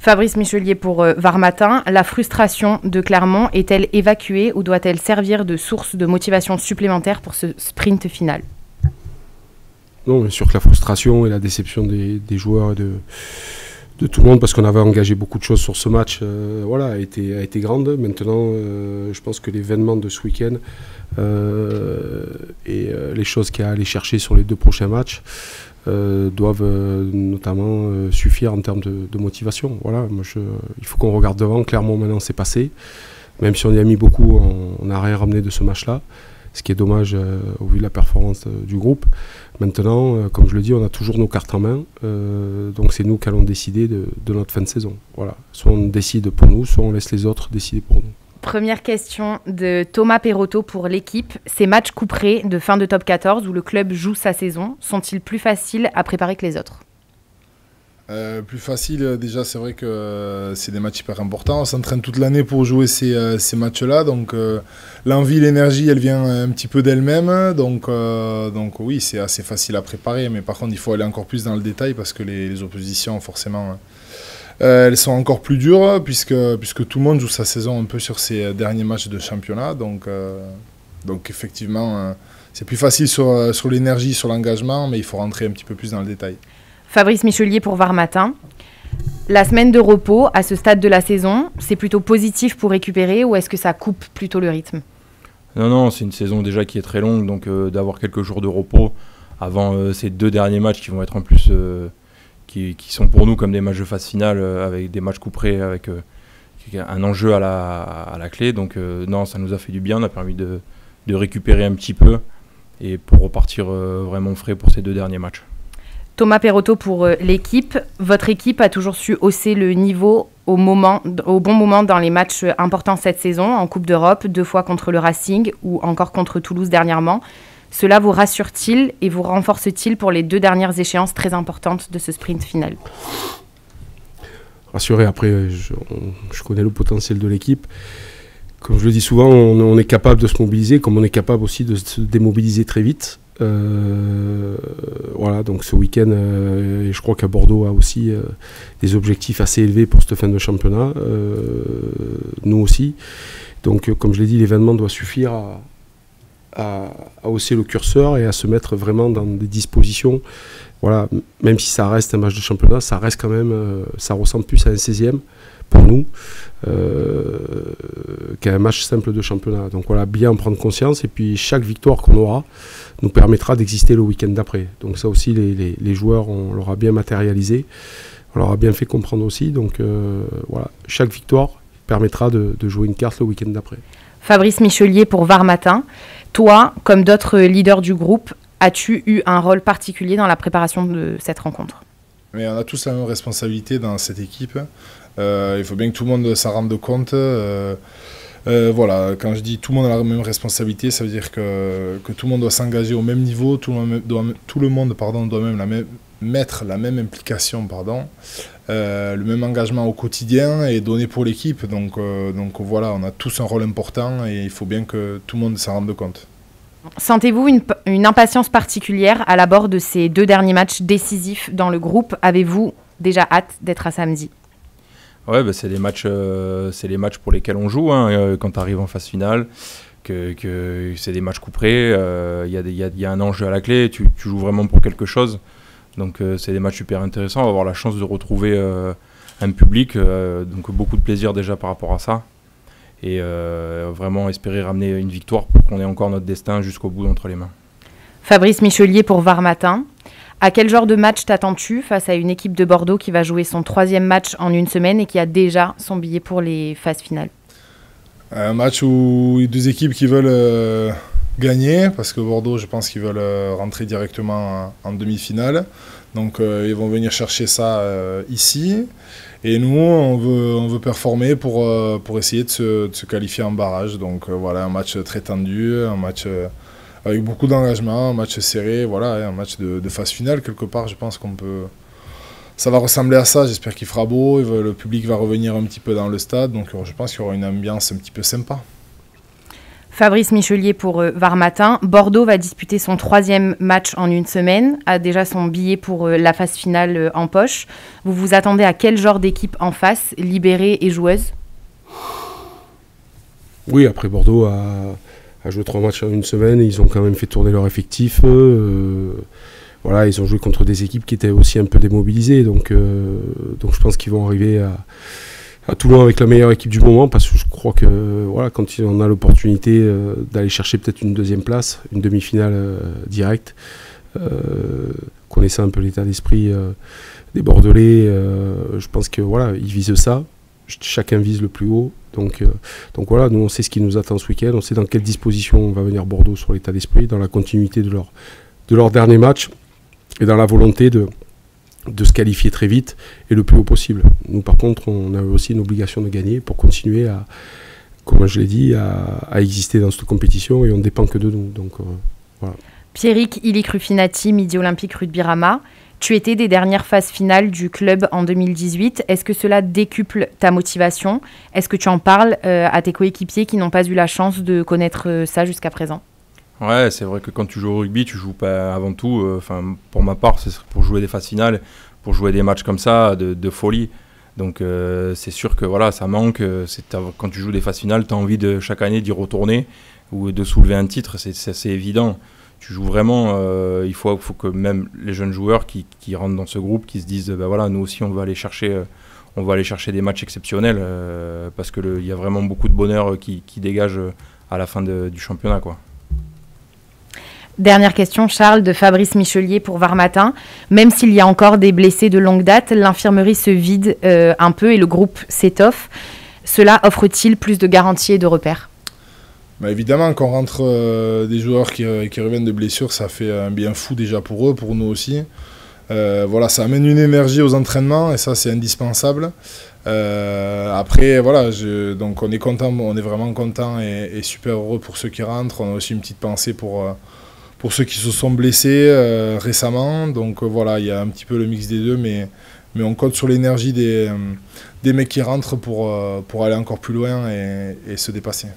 Fabrice Michelier pour Var Matin. La frustration de Clermont est-elle évacuée ou doit-elle servir de source de motivation supplémentaire pour ce sprint final? Non, bien sûr que la frustration et la déception des joueurs et de tout le monde, parce qu'on avait engagé beaucoup de choses sur ce match, a été grande. Maintenant, je pense que l'événement de ce week-end et les choses qu'il y a à aller chercher sur les 2 prochains matchs doivent notamment suffire en termes de motivation. Voilà, il faut qu'on regarde devant. Clairement, maintenant, c'est passé. Même si on y a mis beaucoup, on n'a rien ramené de ce match-là. Ce qui est dommage au vu de la performance du groupe. Maintenant, comme je le dis, on a toujours nos cartes en main. Donc c'est nous qui allons décider de notre fin de saison. Voilà. Soit on décide pour nous, soit on laisse les autres décider pour nous. Première question de Thomas Perotto pour l'équipe. Ces matchs couperés de fin de top 14 où le club joue sa saison, sont-ils plus faciles à préparer que les autres? Plus facile, déjà c'est vrai que c'est des matchs hyper importants, on s'entraîne toute l'année pour jouer ces matchs-là, donc l'envie, l'énergie, elle vient un petit peu d'elle-même, donc oui, c'est assez facile à préparer, mais par contre il faut aller encore plus dans le détail parce que les oppositions forcément elles sont encore plus dures puisque tout le monde joue sa saison un peu sur ces derniers matchs de championnat, donc effectivement c'est plus facile sur l'énergie, sur l'engagement, mais il faut rentrer un petit peu plus dans le détail. Fabrice Michelier pour Var Matin. La semaine de repos à ce stade de la saison, c'est plutôt positif pour récupérer ou est-ce que ça coupe plutôt le rythme? Non, c'est une saison déjà qui est très longue, donc d'avoir quelques jours de repos avant ces 2 derniers matchs qui vont être en plus, qui sont pour nous comme des matchs de phase finale, avec des matchs couperés, avec un enjeu à la clé. Donc non, ça nous a fait du bien, on a permis de récupérer un petit peu et pour repartir vraiment frais pour ces 2 derniers matchs. Thomas Perotto pour l'équipe. Votre équipe a toujours su hausser le niveau au bon moment dans les matchs importants cette saison, en Coupe d'Europe, 2 fois contre le Racing ou encore contre Toulouse dernièrement. Cela vous rassure-t-il et vous renforce-t-il pour les 2 dernières échéances très importantes de ce sprint final? Rassuré, après, je connais le potentiel de l'équipe. Comme je le dis souvent, on est capable de se mobiliser, comme on est capable aussi de se démobiliser très vite. Voilà, donc ce week-end, je crois qu'à Bordeaux a aussi des objectifs assez élevés pour cette fin de championnat, nous aussi. Donc comme je l'ai dit, l'événement doit suffire à hausser le curseur et à se mettre vraiment dans des dispositions. Voilà, même si ça reste un match de championnat, ça reste quand même, ça ressemble plus à un 16e pour nous qu'à un match simple de championnat. Donc voilà, bien en prendre conscience et puis chaque victoire qu'on aura nous permettra d'exister le week-end d'après. Donc ça aussi, les joueurs, on leur a bien matérialisé, on leur a bien fait comprendre aussi. Donc voilà, chaque victoire permettra de jouer une carte le week-end d'après. Fabrice Michelier pour Var Matin. Toi, comme d'autres leaders du groupe, as-tu eu un rôle particulier dans la préparation de cette rencontre? Mais on a tous la même responsabilité dans cette équipe. Il faut bien que tout le monde s'en rende compte. Voilà, quand je dis tout le monde a la même responsabilité, ça veut dire que tout le monde doit s'engager au même niveau, tout le monde doit même mettre la même implication, le même engagement au quotidien et donner pour l'équipe. Donc voilà, on a tous un rôle important et il faut bien que tout le monde s'en rende compte. Sentez-vous une impatience particulière à l'abord de ces 2 derniers matchs décisifs dans le groupe? Avez-vous déjà hâte d'être à samedi? Ouais, c'est les matchs pour lesquels on joue quand tu arrives en phase finale, que c'est des matchs couperés, il y a un enjeu à la clé, tu joues vraiment pour quelque chose. Donc c'est des matchs super intéressants, on va avoir la chance de retrouver un public, donc beaucoup de plaisir déjà par rapport à ça. Et vraiment espérer ramener une victoire pour qu'on ait encore notre destin jusqu'au bout entre les mains. Fabrice Michelier pour Var Matin. À quel genre de match t'attends-tu face à une équipe de Bordeaux qui va jouer son 3e match en une semaine et qui a déjà son billet pour les phases finales? Un match où il y a 2 équipes qui veulent gagner, parce que Bordeaux, je pense qu'ils veulent rentrer directement en demi-finale. Donc ils vont venir chercher ça ici. Et nous, on veut performer pour essayer de se qualifier en barrage. Donc voilà, un match très tendu, un match avec beaucoup d'engagement, un match serré, voilà, un match de phase finale quelque part. Je pense ça va ressembler à ça. J'espère qu'il fera beau, le public va revenir un petit peu dans le stade. Donc je pense qu'il y aura une ambiance un petit peu sympa. Fabrice Michelier pour Var Matin. Bordeaux va disputer son 3e match en une semaine, a déjà son billet pour la phase finale en poche. Vous vous attendez à quel genre d'équipe en face, libérée et joueuse? Oui, après Bordeaux a joué 3 matchs en une semaine, ils ont quand même fait tourner leur effectif. Voilà, ils ont joué contre des équipes qui étaient aussi un peu démobilisées, donc je pense qu'ils vont arriver à Toulon avec la meilleure équipe du moment, parce que je crois que voilà, quand on a l'opportunité d'aller chercher peut-être une 2e place, une demi-finale directe, connaissant un peu l'état d'esprit des Bordelais, je pense que voilà, ils visent ça, chacun vise le plus haut, donc voilà, nous on sait ce qui nous attend ce week-end, on sait dans quelle disposition va venir Bordeaux sur l'état d'esprit, dans la continuité de leur dernier match, et dans la volonté de se qualifier très vite et le plus haut possible. Nous, par contre, on a aussi une obligation de gagner pour continuer à, comme je l'ai dit, à exister dans cette compétition, et on ne dépend que de nous. Donc, voilà. Pierrick Illic-Rufinati, Midi Olympique Rugby Rama. Tu étais des dernières phases finales du club en 2018. Est-ce que cela décuple ta motivation? Est-ce que tu en parles à tes coéquipiers qui n'ont pas eu la chance de connaître ça jusqu'à présent? Ouais, c'est vrai que quand tu joues au rugby, tu joues pas avant tout, pour ma part, c'est pour jouer des phases finales, pour jouer des matchs comme ça, de folie. Donc c'est sûr que voilà, ça manque. Quand tu joues des phases finales, tu as envie de chaque année d'y retourner ou de soulever un titre, c'est évident. Tu joues vraiment, il faut que même les jeunes joueurs qui rentrent dans ce groupe, qui se disent, voilà, nous aussi on va aller chercher des matchs exceptionnels, parce qu'il y a vraiment beaucoup de bonheur qui dégage à la fin du championnat, quoi. Dernière question, Charles, de Fabrice Michelier pour Var Matin. Même s'il y a encore des blessés de longue date, l'infirmerie se vide un peu et le groupe s'étoffe. Cela offre-t-il plus de garanties et de repères? Évidemment, quand on rentre des joueurs qui reviennent de blessures, ça fait un bien fou déjà pour eux, pour nous aussi. Voilà, ça amène une énergie aux entraînements et ça, c'est indispensable. Après, voilà, donc on est content, on est vraiment content et super heureux pour ceux qui rentrent. On a aussi une petite pensée pour ceux qui se sont blessés récemment. Donc voilà, il y a un petit peu le mix des deux, mais on compte sur l'énergie des mecs qui rentrent pour aller encore plus loin et se dépasser.